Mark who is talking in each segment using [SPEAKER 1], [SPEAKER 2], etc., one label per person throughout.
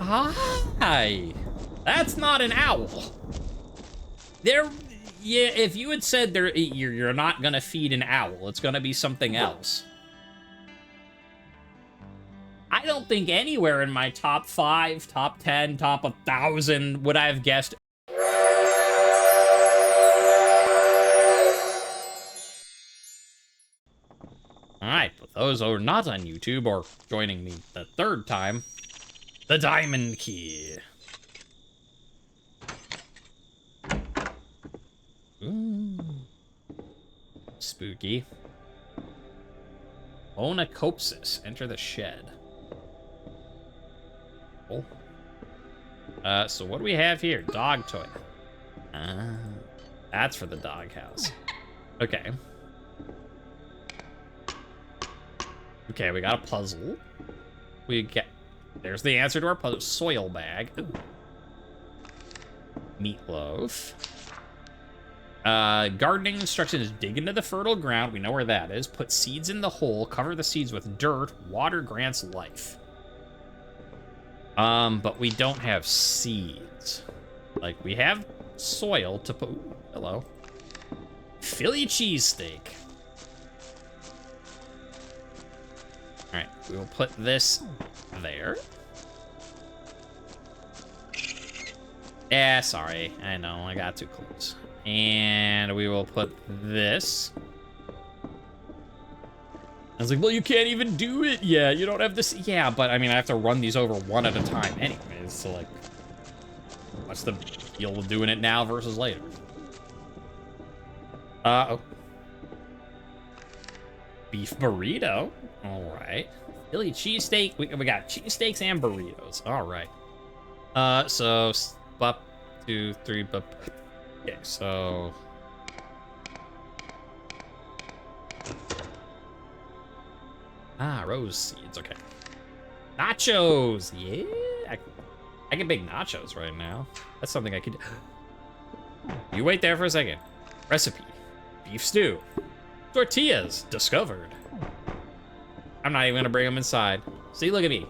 [SPEAKER 1] Hi. That's not an owl. Yeah, if you had said you're not gonna feed an owl, it's gonna be something else. I don't think anywhere in my top 5, top 10, top 1,000 would I have guessed. Alright, but those who are not on YouTube or joining me the 3rd time, the diamond key. Ooh. Spooky. Onacopsis, enter the shed. Oh. So what do we have here? Dog toy. That's for the doghouse. Okay. Okay, we got a puzzle. There's the answer to our puzzle. Soil bag. Ooh. Meatloaf. Gardening instructions: dig into the fertile ground. We know where that is. Put seeds in the hole. Cover the seeds with dirt. Water grants life. But we don't have seeds. Like, we have soil to put... Ooh, hello. Philly cheesesteak. Alright, we will put this there. Yeah, sorry. I know, I got too close. And we will put this. I was like, well, you can't even do it yet. You don't have this. Yeah, but I mean, I have to run these over one at a time anyways. So, like, what's the deal with doing it now versus later? Oh. Beef burrito. All right. Philly cheesesteak. We got cheesesteaks and burritos. All right. So, bup, 2, 3, bup. Okay, so... rose seeds, okay. Nachos, yeah! I can make nachos right now. That's something I could do. You wait there for a second. Recipe, beef stew. Tortillas, discovered. I'm not even gonna bring them inside. See, look at me.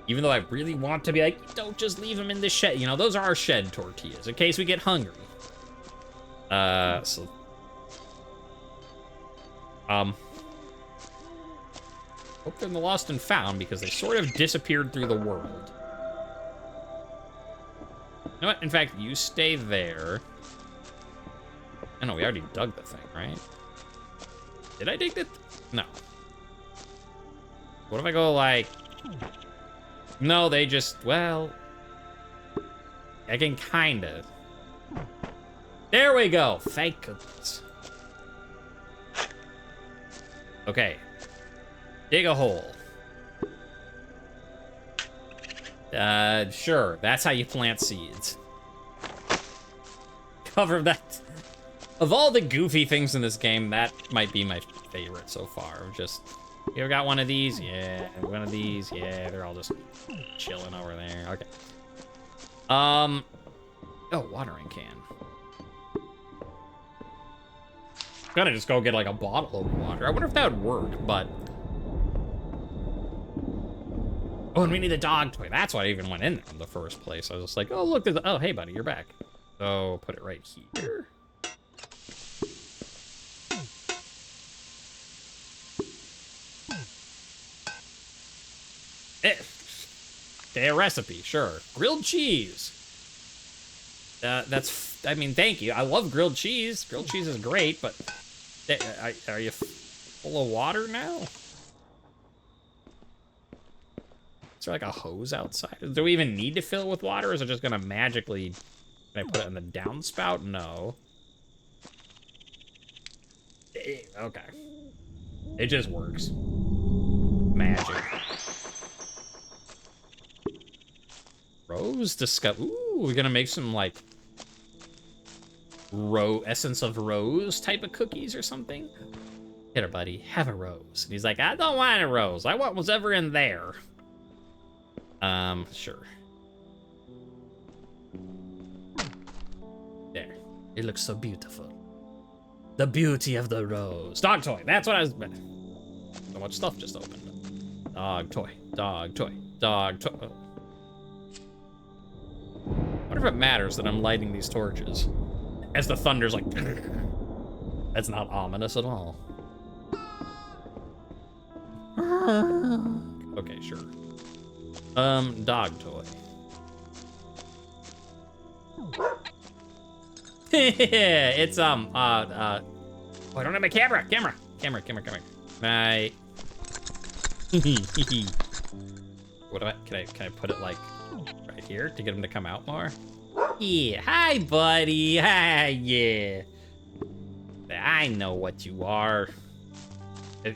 [SPEAKER 1] Even though I really want to be like, don't just leave them in the shed. You know, those are our shed tortillas, in case we get hungry. So... hope they're in the lost and found, because they sort of disappeared through the world. You know what? In fact, you stay there. Oh, no, we already dug the thing, right? Did I dig it? No. What if I go, like... No, they just... Well... I can kinda... There we go! Thank goodness. Okay. Dig a hole. Sure. That's how you plant seeds. Cover that. Of all the goofy things in this game, that might be my favorite so far. Just, you ever got one of these? Yeah. One of these? Yeah. They're all just chilling over there. Okay. Oh, watering can. I'm gonna just go get, like, a bottle of water. I wonder if that would work, but... Oh, and we need a dog toy. That's why I even went in there in the first place. I was just like, oh, look, oh, hey, buddy, you're back. So, put it right here. Okay, a recipe, sure. Grilled cheese. That's, I mean, thank you. I love grilled cheese. Grilled cheese is great, but are you full of water now? Is there like a hose outside? Do we even need to fill it with water, or is it just gonna magically... Can I put it in the downspout? No. Okay. It just works. Magic. Rose discover. Ooh, we're gonna make some like essence of rose type of cookies or something. Here, buddy, have a rose. And he's like, I don't want a rose. I want whatever in there. Sure. There. It looks so beautiful. The beauty of the rose. Dog toy. That's what I was... So much stuff just opened. Dog toy. Dog toy. Dog toy. wonder if it matters that I'm lighting these torches. As the thunder's like... That's not ominous at all. Okay, sure. Dog toy. It's, oh, I don't have my camera. Camera. My... What do I, can I put it, like, right here to get him to come out more? Yeah, hi, buddy. Hi, yeah. I know what you are.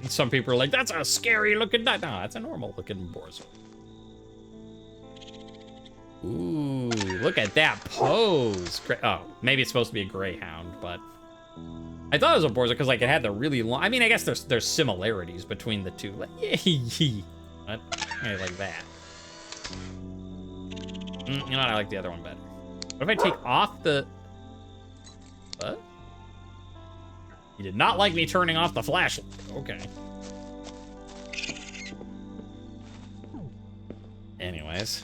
[SPEAKER 1] Some people are like, that's a scary looking dog. No, that's a normal looking borzoi. Ooh, look at that pose. Oh, maybe it's supposed to be a greyhound, but I thought it was a borzoi because like it had the really long. I mean, I guess there's similarities between the two. Like, what? Maybe like that. You know what? I like the other one better. What if I take off the? What? You did not like me turning off the flashlight. Okay. Anyways.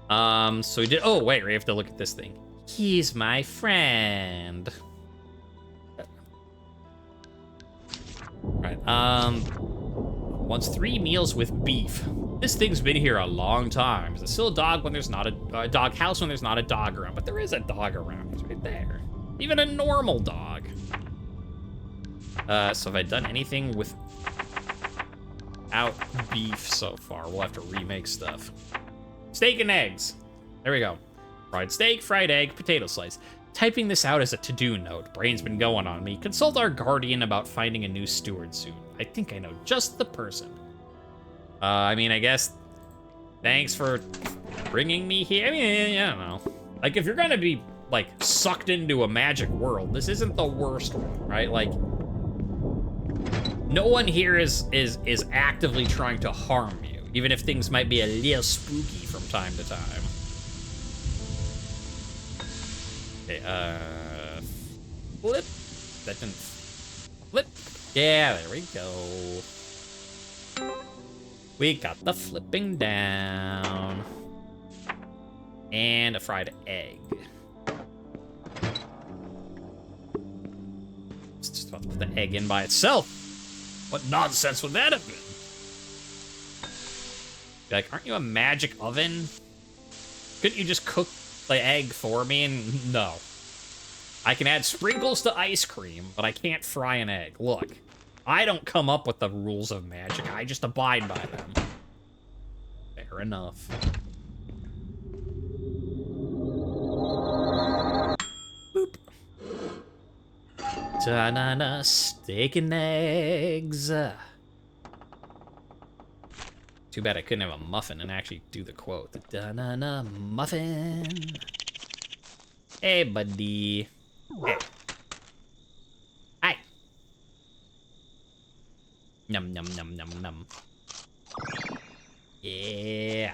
[SPEAKER 1] So we did, oh, wait, we have to look at this thing. He's my friend. Right, wants 3 meals with beef. This thing's been here a long time. It's still a dog when there's not a dog house when there's not a dog around, but there is a dog around. It's right there. Even a normal dog. So have I done anything without beef so far? We'll have to remake stuff. Steak and eggs. There we go. Fried steak, fried egg, potato slice. Typing this out as a to-do note. Brain's been going on me. Consult our guardian about finding a new steward soon. I think I know just the person. I mean, I guess thanks for bringing me here. I mean, I don't know. Like, if you're gonna be, like, sucked into a magic world, this isn't the worst one, right? Like, no one here is actively trying to harm you, even if things might be a little spooky from time to time. Okay, flip. That didn't flip. Yeah, there we go. We got the flipping down. And a fried egg. It's just about to put the egg in by itself. What nonsense would that have been? Be like, aren't you a magic oven? Couldn't you just cook the egg for me? And no. I can add sprinkles to ice cream, but I can't fry an egg. Look, I don't come up with the rules of magic. I just abide by them. Fair enough. Boop. Da-na-na, steak and eggs. Too bad I couldn't have a muffin and actually do the quote. The da-na-na muffin. Hey, buddy. Hey. Hi. Num, num, num, num, num. Yeah.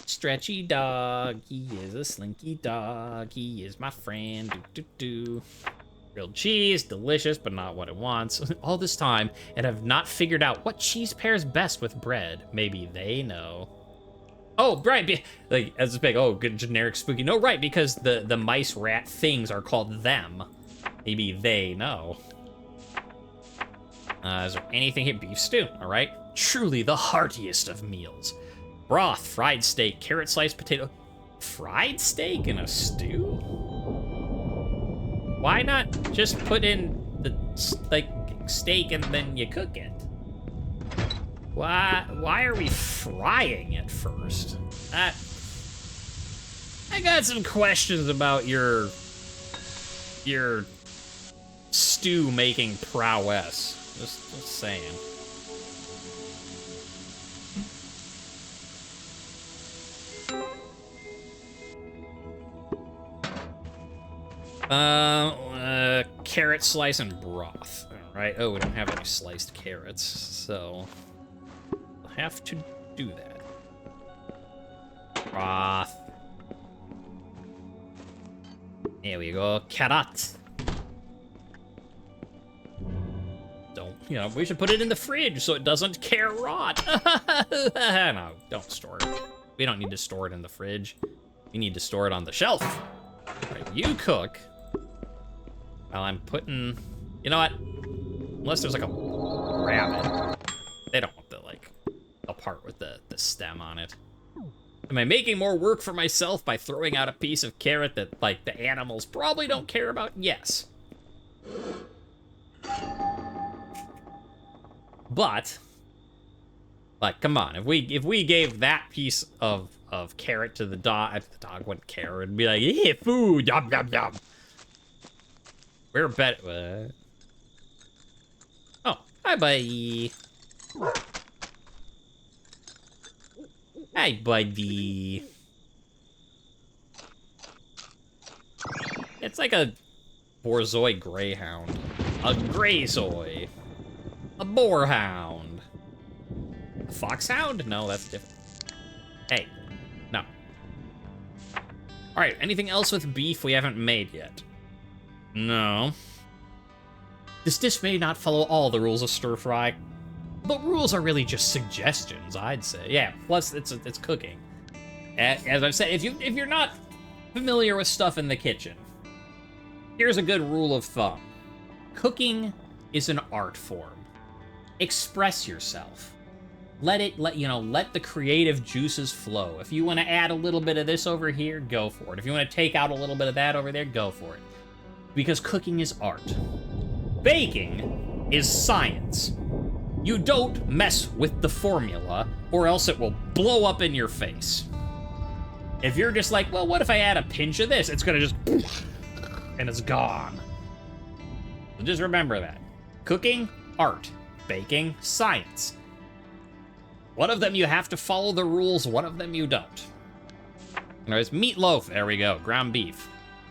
[SPEAKER 1] Stretchy dog. He is a slinky dog. He is my friend. Do-do-do. Grilled cheese, delicious, but not what it wants. All this time, and have not figured out what cheese pairs best with bread. Maybe they know. Oh, right, like, as it's big, oh, good generic spooky. No, right, because the mice rat things are called them. Maybe they know. Is there anything here? Beef stew, all right. Truly the heartiest of meals. Broth, fried steak, carrot slice, potato. Fried steak in a stew? Why not just put in the, like, steak and then you cook it? Why are we frying it first? I got some questions about your stew making prowess. Just saying. Carrot slice and broth. All right. Oh, we don't have any sliced carrots, so we'll have to do that. Broth. There we go. Carrot. Don't, you know, we should put it in the fridge so it doesn't rot. No, don't store it. We don't need to store it in the fridge. We need to store it on the shelf. All right, you cook. While I'm putting... You know what? Unless there's like a rabbit. They don't want the, like, the part with the stem on it. Am I making more work for myself by throwing out a piece of carrot that, like, the animals probably don't care about? Yes. But, like, come on. If we gave that piece of carrot to the dog wouldn't care. It'd be like, yeah, food, yum, yum, yum. We're better. Oh, hi, buddy. Hi, buddy. It's like a Borzoi greyhound. A Greyzoi. A boarhound. A foxhound? No, that's different. Hey, no. All right, anything else with beef we haven't made yet? No. This dish may not follow all the rules of stir fry, but rules are really just suggestions, I'd say. Yeah, plus it's cooking. As I've said, if you're not familiar with stuff in the kitchen, here's a good rule of thumb. Cooking is an art form. Express yourself. Let the creative juices flow. If you want to add a little bit of this over here, go for it. If you want to take out a little bit of that over there, go for it. Because cooking is art. Baking is science. You don't mess with the formula, or else it will blow up in your face. If you're just like, well, what if I add a pinch of this? It's gonna just, and it's gone. So just remember that. Cooking, art. Baking, science. One of them you have to follow the rules, one of them you don't. There's meatloaf, there we go, ground beef.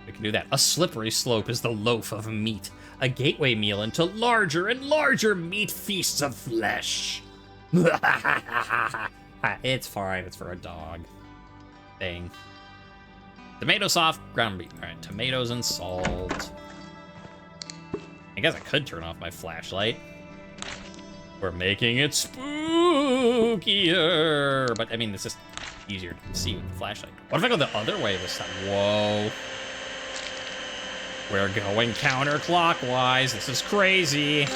[SPEAKER 1] We can do that. A slippery slope is the loaf of meat, a gateway meal into larger and larger meat feasts of flesh. It's fine, it's for a dog. Dang. Tomato sauce, ground beef. All right, tomatoes and salt. I guess I could turn off my flashlight. We're making it spookier. But, I mean, it's just easier to see with the flashlight. What if I go the other way this time? Whoa. We're going counterclockwise. This is crazy.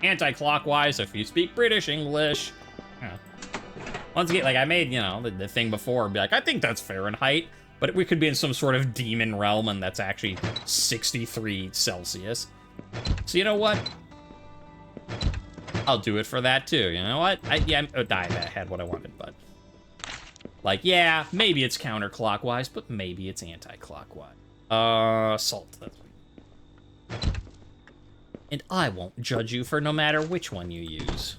[SPEAKER 1] Anti-clockwise if you speak British English. Yeah. Once again, like I made, the thing before, be like, I think that's Fahrenheit. But we could be in some sort of demon realm and that's actually 63 Celsius. So you know what? I'll do it for that too. You know what? I had what I wanted, but like, yeah, maybe it's counterclockwise, but maybe it's anti-clockwise. Salt. That's right. And I won't judge you for no matter which one you use,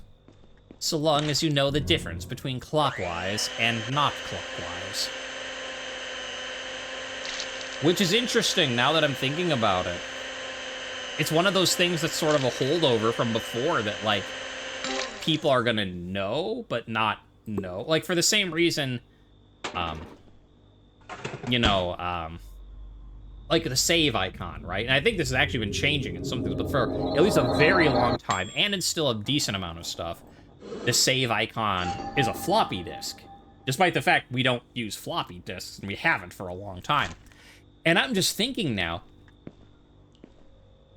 [SPEAKER 1] so long as you know the difference between clockwise and not clockwise. Which is interesting now that I'm thinking about it. It's one of those things that's sort of a holdover from before that, like, people are gonna know, but not know. Like, for the same reason, like the save icon, right? And I think this has actually been changing in some things, but for at least a very long time, and it's still a decent amount of stuff, the save icon is a floppy disk. Despite the fact we don't use floppy disks, and we haven't for a long time. And I'm just thinking now,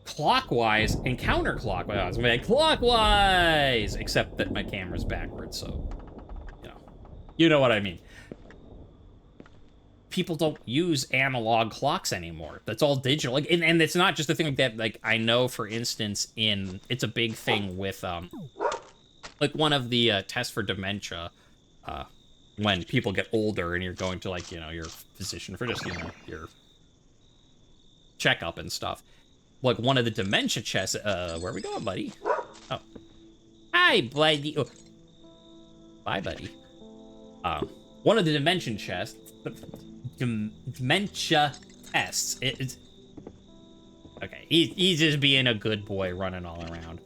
[SPEAKER 1] clockwise and counterclockwise. I'm like, clockwise! Except that my camera's backwards, so, you know what I mean. People don't use analog clocks anymore. That's all digital. Like, and it's not just a thing like that. Like, I know, for instance, it's a big thing with, like, one of the tests for dementia, when people get older and you're going to, like, your physician for just, your checkup and stuff. Like, one of the dementia tests, where are we going, buddy? Oh. Hi, buddy. Oh. Bye, buddy. One of the dementia tests, it's okay, he's just being a good boy running all around.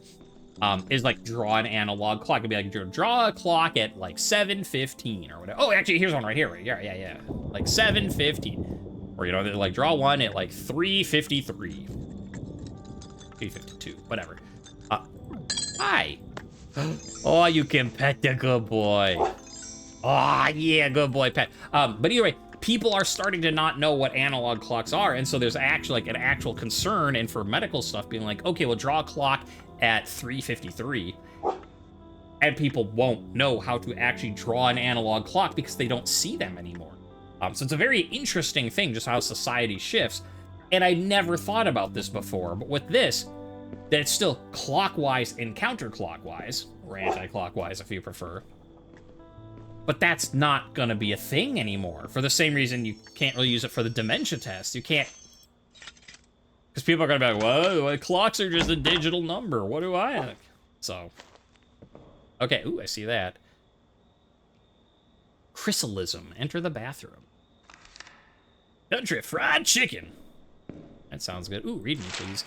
[SPEAKER 1] Is like draw an analog clock. It'd be like draw a clock at like 7:15 or whatever. Oh, actually, here's one right here. Yeah. Like 7:15. Or, like draw one at like 3:53. 3:52, whatever. Hi. Oh, you can pet the good boy. Ah, yeah, good boy, Pat. But anyway, people are starting to not know what analog clocks are, and so there's actually like an actual concern, and for medical stuff being like, okay, we'll draw a clock at 3:53, and people won't know how to actually draw an analog clock because they don't see them anymore. So it's a very interesting thing, just how society shifts. And I never thought about this before, but with this, that it's still clockwise and counterclockwise, or anti-clockwise if you prefer. But that's not gonna be a thing anymore, for the same reason you can't really use it for the dementia test. You can't... Because people are gonna be like, whoa, clocks are just a digital number, what do I... So... Okay, ooh, I see that. Chrysalism, enter the bathroom. Country fried chicken. That sounds good. Ooh, read me, please.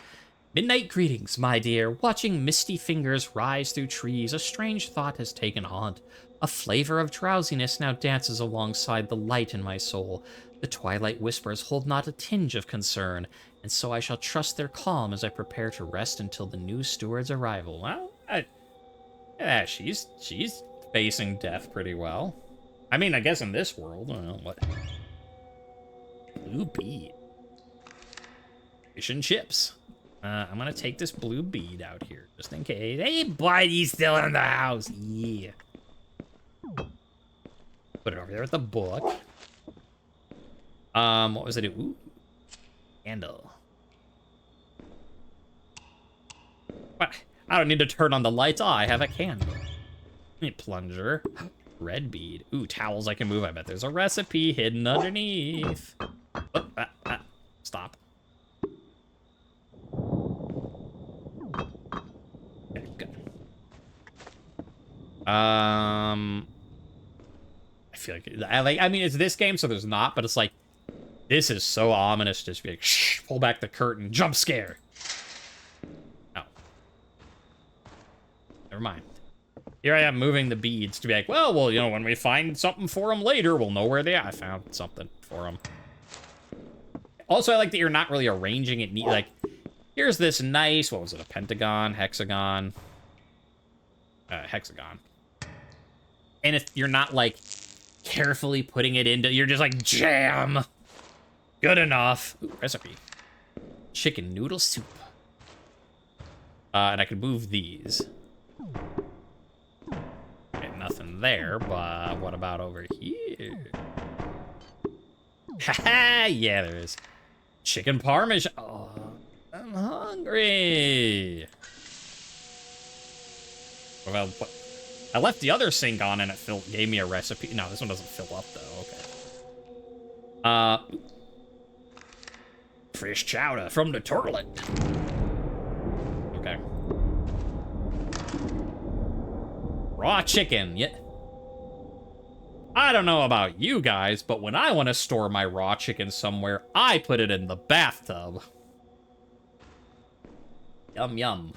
[SPEAKER 1] Midnight greetings, my dear. Watching misty fingers rise through trees, a strange thought has taken haunt. A flavor of drowsiness now dances alongside the light in my soul. The twilight whispers hold not a tinge of concern, and so I shall trust their calm as I prepare to rest until the new steward's arrival. Well, yeah, she's facing death pretty well. I mean, I guess in this world, I don't know what. Blue bead. Fish and chips. I'm gonna take this blue bead out here, just in case. Hey, buddy's still in the house. Yeah. Put it over there with the book. What was it? Ooh. Candle. What? I don't need to turn on the lights. Oh, I have a candle. Plunger. Red bead. Ooh, towels I can move. I bet there's a recipe hidden underneath. Oh, stop. Okay, good. I feel like I mean, it's this game, so there's not, but it's like, this is so ominous. Just be like, shh, pull back the curtain, jump scare. Oh. Never mind. Here I am moving the beads to be like, well, you know, when we find something for them later, we'll know where they are. I found something for them. Also, I like that you're not really arranging it neat. Like, here's this nice, what was it, a pentagon, hexagon? Hexagon. And if you're not, like, carefully putting it into, you're just like, jam! Good enough. Ooh, recipe. Chicken noodle soup. And I could move these. Nothing there, but what about over here? Haha, yeah, there is. Chicken parmesan. Oh, I'm hungry. Well, I left the other sink on and it gave me a recipe. No, this one doesn't fill up though. Okay. Fish chowder from the toilet. Okay. Raw chicken, yeah. I don't know about you guys, but when I want to store my raw chicken somewhere, I put it in the bathtub. Yum, yum.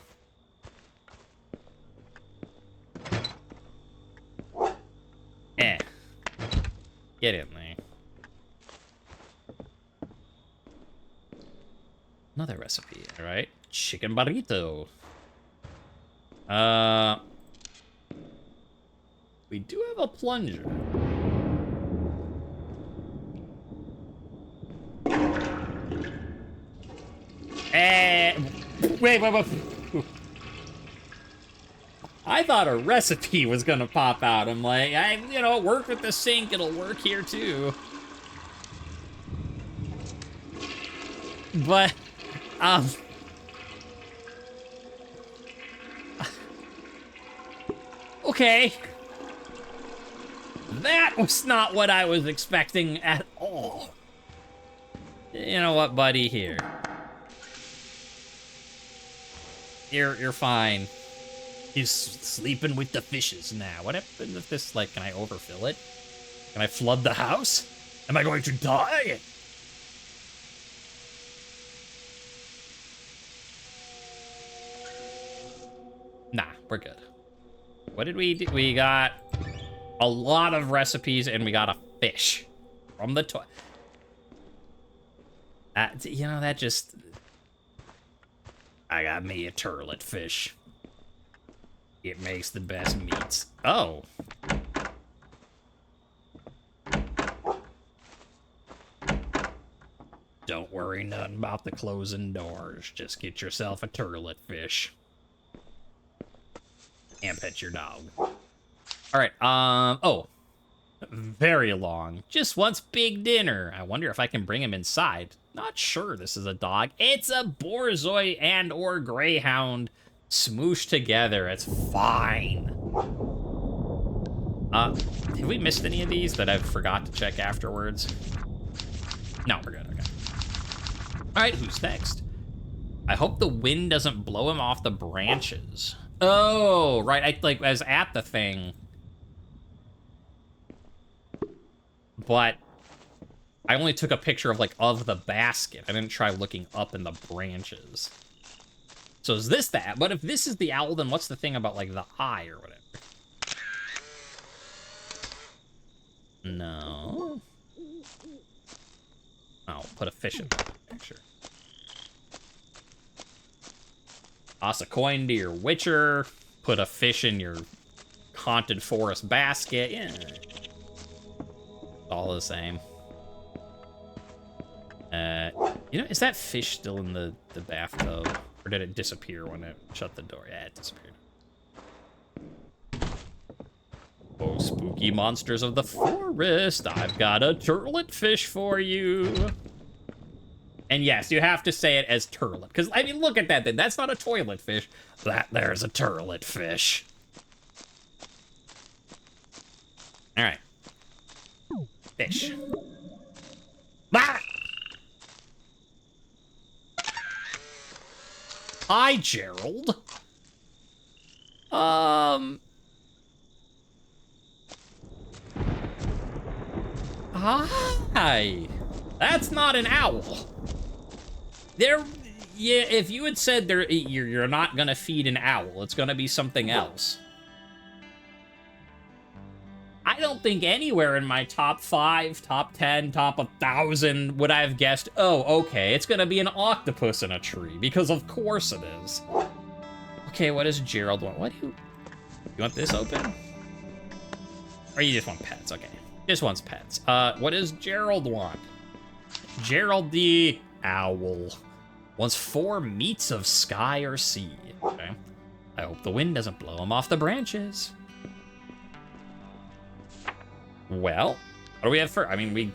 [SPEAKER 1] Get in there. Another recipe, all right? Chicken burrito. We do have a plunger. Wait. I thought a recipe was gonna pop out. I'm like, you know, work with the sink, it'll work here too. But, okay. That was not what I was expecting at all. You know what, buddy? Here. You're fine. He's sleeping with the fishes now. What happened if this, like, can I overfill it? Can I flood the house? Am I going to die? Nah, we're good. What did we do? We got a lot of recipes, and we got a fish from the toy. You know, that just... I got me a turlet fish. It makes the best meats. Oh. Don't worry nothing about the closing doors. Just get yourself a turlet fish. And pet your dog. Alright, oh. Very long. Just wants big dinner. I wonder if I can bring him inside. Not sure this is a dog. It's a Borzoi and or Greyhound smooshed together. It's fine. Have we missed any of these that I forgot to check afterwards? No, we're good, okay. Alright, who's next? I hope the wind doesn't blow him off the branches. Oh, right, I was at the thing. But I only took a picture of the basket. I didn't try looking up in the branches. So is this that? But if this is the owl, then what's the thing about the eye or whatever? No. Oh, put a fish in the picture. Toss a coin to your witcher. Put a fish in your haunted forest basket. Yeah. All the same. Is that fish still in the bathtub? Or did it disappear when it shut the door? Yeah, it disappeared. Oh, spooky monsters of the forest, I've got a turlet fish for you. And yes, you have to say it as turlet. Because, I mean, look at that thing. That's not a toilet fish. There's a turlet fish. All right. Fish. Ah! Hi, Gerald. Hi. That's not an owl. Yeah, if you had said you're not gonna feed an owl, it's gonna be something else. I don't think anywhere in my top 5, top 10, top 1,000 would I have guessed, oh, okay, it's gonna be an octopus in a tree, because of course it is. Okay, what does Gerald want? What do you want this open? Or you just want pets? Okay, just wants pets. What does Gerald want? Gerald the owl wants 4 meats of sky or sea. Okay, I hope the wind doesn't blow him off the branches. Well, what do we have for? I mean,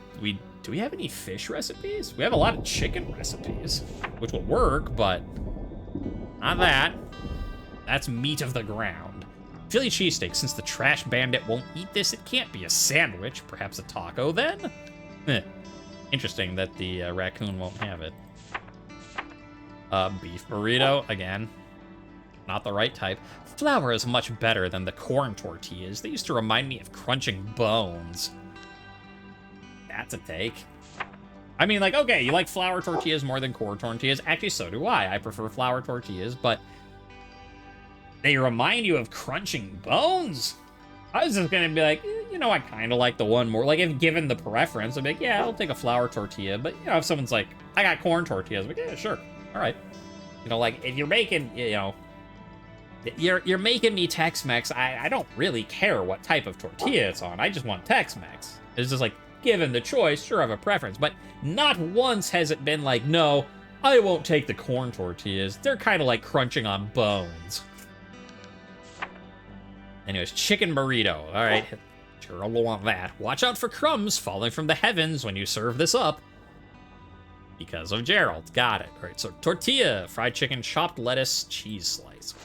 [SPEAKER 1] do we have any fish recipes? We have a lot of chicken recipes, which will work, but not that. That's meat of the ground. Philly cheesesteak. Since the trash bandit won't eat this, it can't be a sandwich. Perhaps a taco then? Interesting that the raccoon won't have it. Beef burrito again. Not the right type. Flour is much better than the corn tortillas. They used to remind me of crunching bones. That's a take. I mean, okay, you like flour tortillas more than corn tortillas. Actually, so do I. I prefer flour tortillas, but they remind you of crunching bones? I was just gonna be like, I kind of like the one more. If given the preference, I'd be like, yeah, I'll take a flour tortilla. But, if someone's like, I got corn tortillas, I'm like, yeah, sure. All right. If you're making, You're making me Tex-Mex. I don't really care what type of tortilla it's on. I just want Tex-Mex. It's just given the choice, sure, I have a preference. But not once has it been no, I won't take the corn tortillas. They're kind of crunching on bones. Anyways, chicken burrito. All right, Gerald will want that. Watch out for crumbs falling from the heavens when you serve this up. Because of Gerald. Got it. All right, so tortilla, fried chicken, chopped lettuce, cheese slice.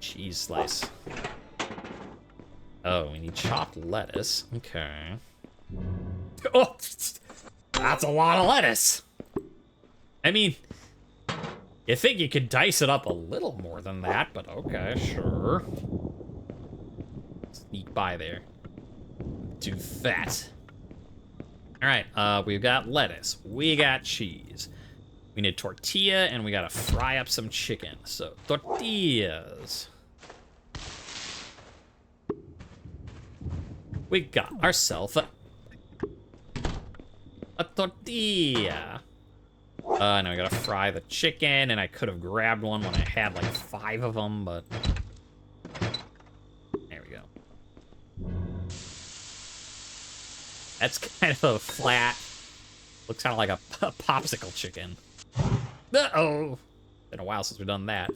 [SPEAKER 1] Cheese slice. Oh, we need chopped lettuce. Okay. Oh, that's a lot of lettuce. I mean, you think you could dice it up a little more than that, but okay, sure. Sneak by there. Do that. All right, we've got lettuce. We got cheese. We need tortilla, and we gotta fry up some chicken. So, tortillas. We got ourselves a tortilla. Now we gotta fry the chicken, and I could have grabbed one when I had 5 of them, but there we go. That's kind of a flat Looks kind of like a popsicle chicken. Uh-oh. Been a while since we've done that.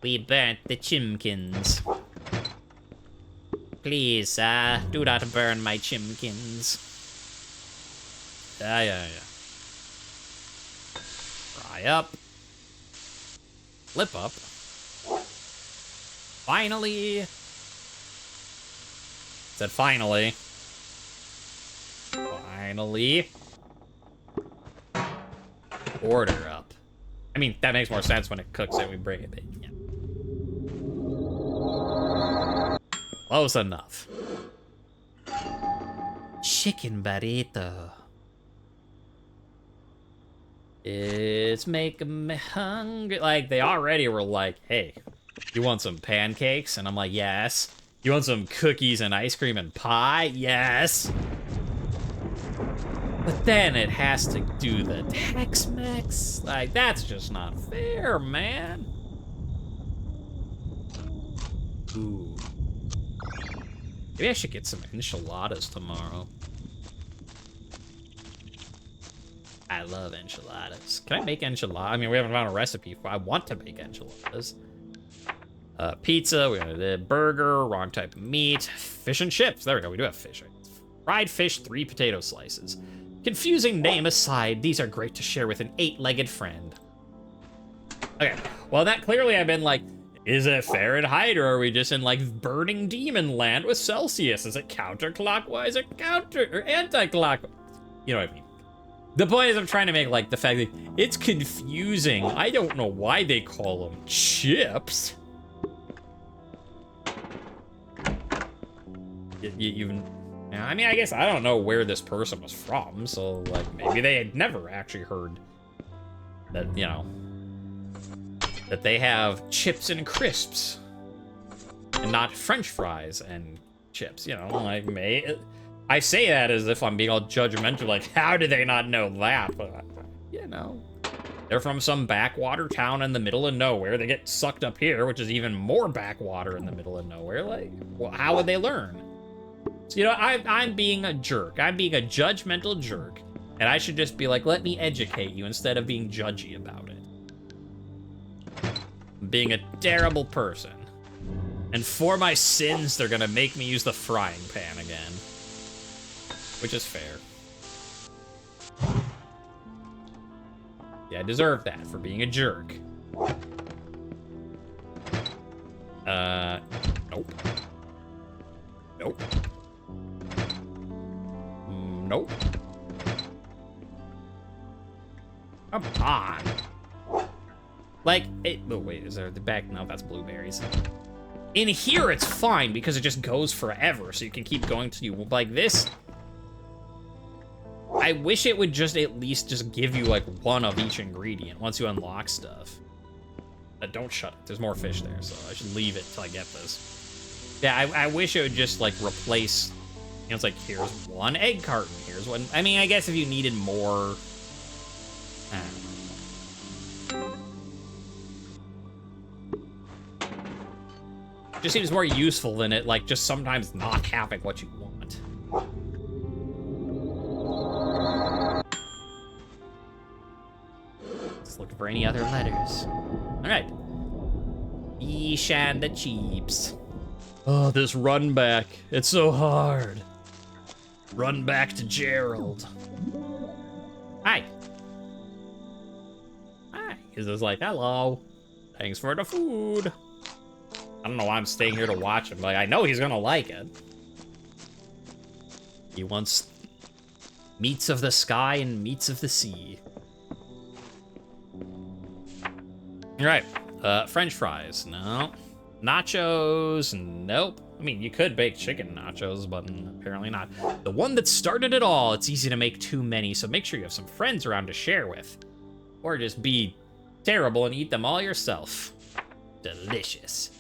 [SPEAKER 1] We burnt the chimkins. Please, do not burn my chimkins. Yeah. Fry up. Flip up. Finally. Said finally. Finally. Order up. I mean, that makes more sense when it cooks and we bring it in. Yeah. Close enough. Chicken burrito. It's making me hungry. Like, they already were like, hey, you want some pancakes? And I'm like, yes. You want some cookies and ice cream and pie? Yes. But then it has to do the Tex-Mex. Like, that's just not fair, man. Ooh. Maybe I should get some enchiladas tomorrow. I love enchiladas. Can I make enchiladas? I mean, we haven't found a recipe for. I want to make enchiladas. Pizza. We got a burger. Wrong type of meat. Fish and chips. There we go. We do have fish. Fried fish. 3 potato slices. Confusing name aside, these are great to share with an 8-legged friend. Okay. Well, that clearly I've been like, is it Fahrenheit or are we just in like burning demon land with Celsius? Is it counterclockwise or anti-clockwise? You know what I mean? The point is I'm trying to make like the fact that it's confusing. I don't know why they call them chips. I mean, I guess I don't know where this person was from, so like maybe they had never actually heard that, you know, that they have chips and crisps and not French fries and chips, you know, like I say that as if I'm being all judgmental, like, how do they not know that? But, you know, they're from some backwater town in the middle of nowhere. They get sucked up here, which is even more backwater in the middle of nowhere. Like, well, how would they learn? So, you know, I'm being a jerk. I'm being a judgmental jerk. And I should just be like, let me educate you instead of being judgy about it. I'm being a terrible person. And for my sins, they're gonna make me use the frying pan again. Which is fair. Yeah, I deserve that for being a jerk. Nope. Nope. Nope. Come on. Like, oh wait, is there the back? No, that's blueberries. In here, it's fine because it just goes forever, so you can keep going to you. Like this, I wish it would just at least just give you like one of each ingredient once you unlock stuff. Don't shut it. There's more fish there, so I should leave it till I get this. Yeah, I wish it would just like replace. You know, it's like here's one egg carton. Here's one. I mean, I guess if you needed more. Just seems more useful than it like just sometimes not having what you want. Just looking for any other letters. All right. Fish and the chips. Oh, this run back. It's so hard. Run back to Gerald. Hi. Hi. He's just like, hello. Thanks for the food. I don't know why I'm staying here to watch him. Like, I know he's gonna like it. He wants meats of the sky and meats of the sea. All right, French fries, no. Nachos, nope. I mean, you could bake chicken nachos, but apparently not. The one that started it all, it's easy to make too many, so make sure you have some friends around to share with. Or just be terrible and eat them all yourself. Delicious.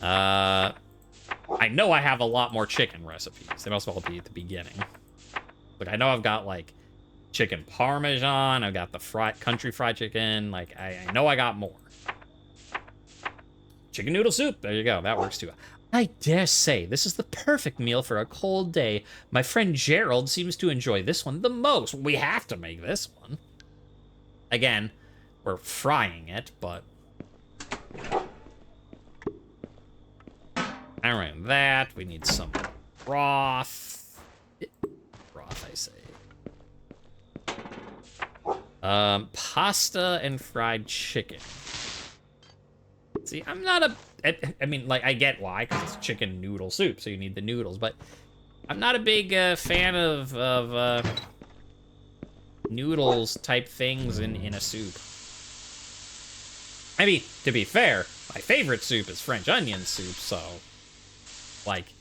[SPEAKER 1] I know I have a lot more chicken recipes. They must all be at the beginning. Like, I know I've got, like, chicken parmesan. I've got the country fried chicken. Like, I know I got more. Chicken noodle soup. There you go. That works, too. I dare say this is the perfect meal for a cold day. My friend Gerald seems to enjoy this one the most. We have to make this one. Again, we're frying it, but... Alright, that. We need some broth. Broth, I say. Pasta and fried chicken. See, I'm not a... I mean, like, I get why, because it's chicken noodle soup, so you need the noodles, but I'm not a big fan of noodles type things in a soup. I mean, to be fair, my favorite soup is French onion soup, so, like,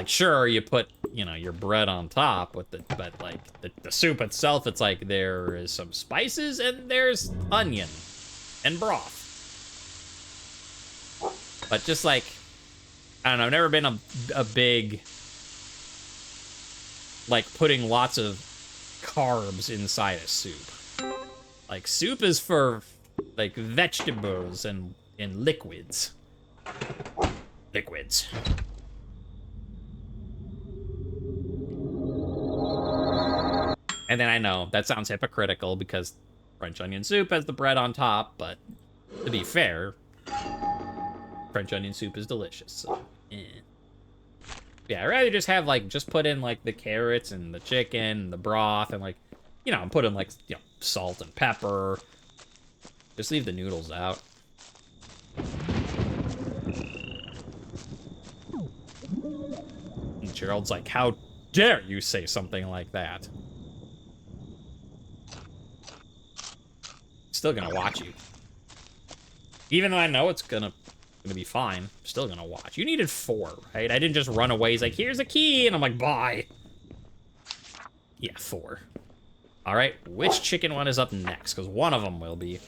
[SPEAKER 1] sure, you put, you know, your bread on top with the, but, like, the soup itself, it's like there is some spices and there's onion and broth. But just like, I don't know, I've never been a big, like, putting lots of carbs inside a soup. Like, soup is for, like, vegetables and liquids. Liquids. And then I know, that sounds hypocritical because French onion soup has the bread on top, but to be fair, French onion soup is delicious, so, yeah, I'd rather just have, like, just put in, like, the carrots and the chicken and the broth and, like, you know, put in, like, you know, salt and pepper. Just leave the noodles out. And Gerald's like, how dare you say something like that? Still gonna watch you. Even though I know it's gonna be fine, I'm still gonna watch. You needed 4, right? I didn't just run away. He's like, here's a key, and I'm like, bye. Yeah, 4. All right, which chicken one is up next? Because one of them will be.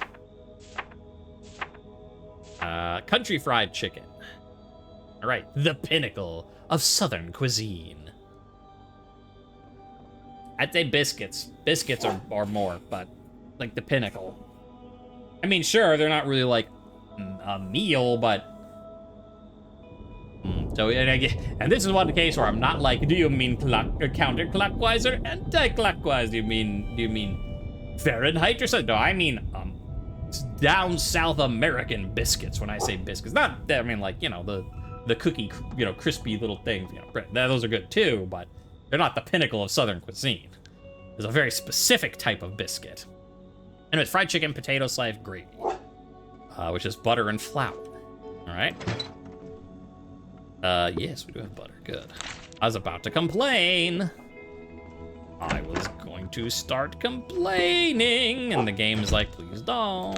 [SPEAKER 1] Country fried chicken. All right, the pinnacle of Southern cuisine. I'd say biscuits. Biscuits are more, but like the pinnacle. I mean, sure, they're not really like a meal, but so and this is one case where I'm not like, do you mean counterclockwise or anti-clockwise? Do you mean Fahrenheit or something? No, I mean down South American biscuits. When I say biscuits, not, I mean, like, you know, the cookie, you know, crispy little things. You know, those are good too, but they're not the pinnacle of Southern cuisine. There's a very specific type of biscuit. And with fried chicken, potato slice, gravy, which is butter and flour. All right. Yes, we do have butter. Good. I was about to complain. I was going to start complaining, and the game is like, please don't.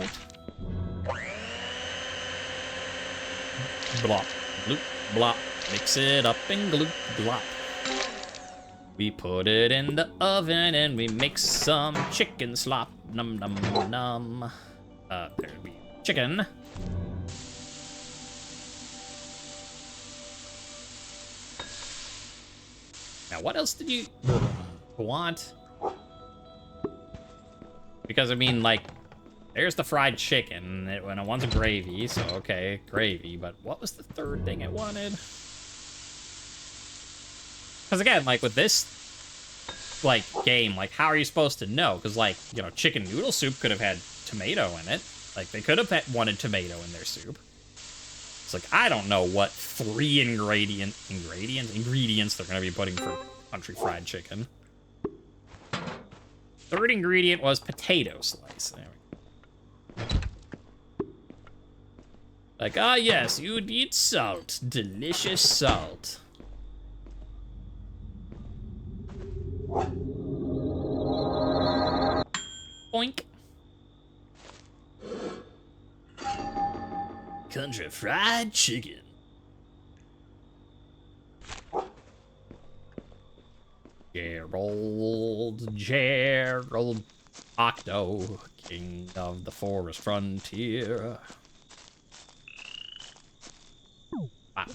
[SPEAKER 1] Blop, bloop, blop. Mix it up and gloop, glop. We put it in the oven and we make some chicken slop. Num num num. There'd be chicken. Now, what else did you want? Because, I mean, like, there's the fried chicken, and it wants gravy, so okay, gravy. But what was the third thing it wanted? Because, again, like, with this, like, game, like, how are you supposed to know? Because, like, you know, chicken noodle soup could have had tomato in it. Like, they could have wanted tomato in their soup. It's like, I don't know what 3 ingredients they're going to be putting for country fried chicken. Third ingredient was potato slice. There we go. Like, ah, yes, you'd eat salt. Delicious salt. Boink. Country fried chicken. Gerald Octo, king of the forest frontier. Ah.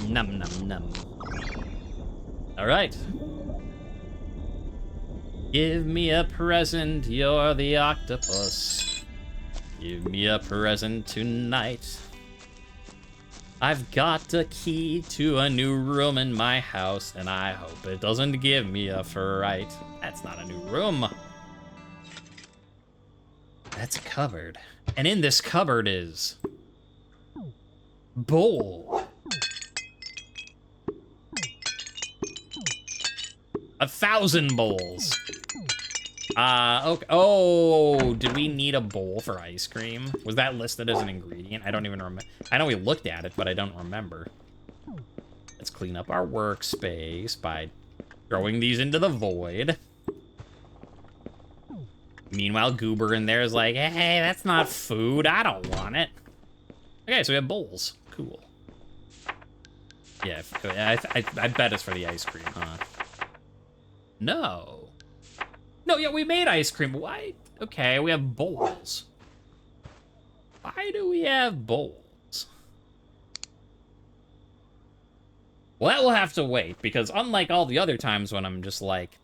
[SPEAKER 1] Num num num. All right. Give me a present, you're the octopus. Give me a present tonight. I've got a key to a new room in my house, and I hope it doesn't give me a fright. That's not a new room. That's a cupboard. And in this cupboard is... bowl. 1,000 bowls. Okay. Oh, did we need a bowl for ice cream? Was that listed as an ingredient? I don't even remember. I know we looked at it, but I don't remember. Let's clean up our workspace by throwing these into the void. Meanwhile, Goober in there is like, hey, that's not food. I don't want it. Okay, so we have bowls. Cool. Yeah, I bet it's for the ice cream, huh? No. No, yeah, we made ice cream. Why? Okay, we have bowls. Why do we have bowls? Well, that will have to wait, because unlike all the other times when I'm just like,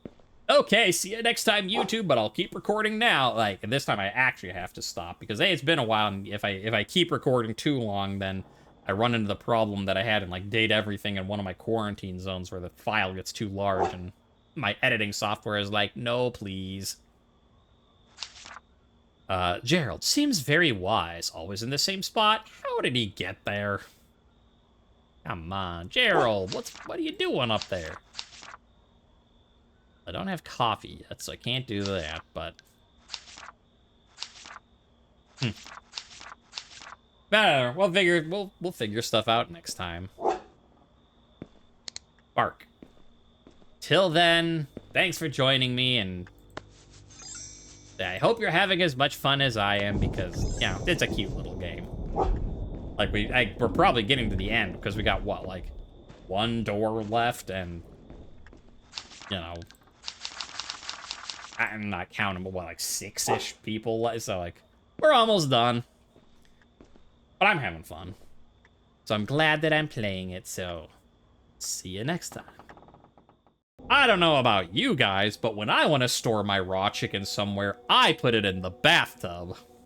[SPEAKER 1] okay, see you next time, YouTube, but I'll keep recording now. Like, this time I actually have to stop, because, hey, it's been a while, and if I keep recording too long, then I run into the problem that I had in, like, Date Everything in one of my quarantine zones where the file gets too large, and my editing software is like, no, please. Gerald seems very wise, always in the same spot. How did he get there? Come on, Gerald, what are you doing up there? I don't have coffee yet, so I can't do that, but... Better. We'll figure stuff out next time. Bark. Till then, thanks for joining me, and I hope you're having as much fun as I am, because, you know, it's a cute little game. Like, we're probably getting to the end, because we got, what, like, one door left, and, you know, I'm not counting, but what, like, 6-ish people left, so, like, we're almost done. But I'm having fun. So I'm glad that I'm playing it, so see you next time. I don't know about you guys, but when I want to store my raw chicken somewhere, I put it in the bathtub.